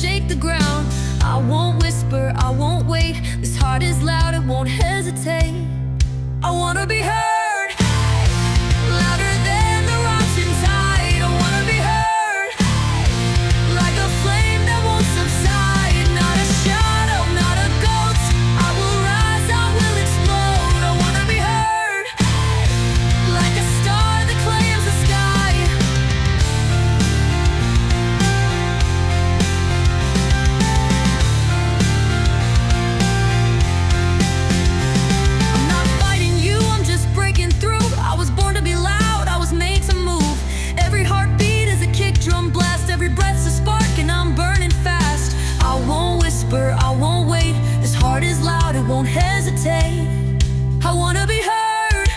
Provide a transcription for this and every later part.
shake the ground. I won't whisper, I won't wait. This heart is loud, it won't hesitate. I wanna be heard, louder than the rising tide. I wanna be heard, like a flame that won't subside. Not a shadow, not a ghost. I will rise, I will explode. I wanna be heard, like a star that claims the sky. I'm not fighting you, I'm just breaking through. I was born to be loud, I was made to move. Every heartbeat is a kick drum blast. Every breath's a spark and I'm burning fast. I won't whisper, I won't wait. This heart is loud, it won't hesitate. I wanna be heard,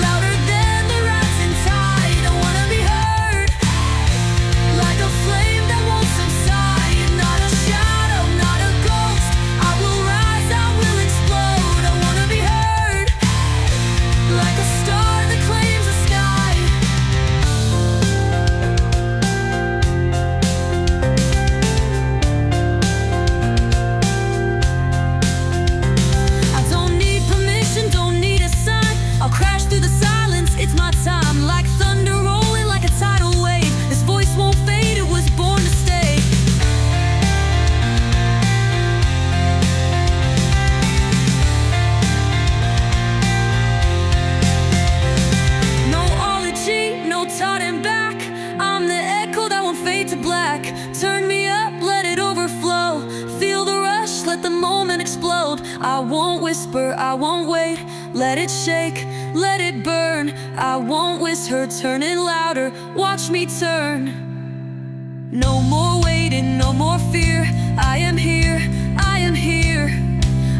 louder than the rising tide. I wanna be heard, like a flame that won't subside. Not a shadow, not a ghost. I will rise, I will explode. I wanna be heard, like a star that claims the sky. I don't need permission, don't need a sign. I'll crash through the silence, it's my time. Like thunder rolling like a tidal wave. This voice won't fade, it was born to stay. No ology, no turning back. I'm the echo that won't fade to black. Turn me up, let it overflow. Feel the rush, let the moment explode. I won't whisper, I won't wait. Let it shake, let it burn. I won't whisper, turn it louder. Watch me turn. No more waiting, no more fear. I am here, I am here.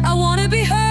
I wanna be heard.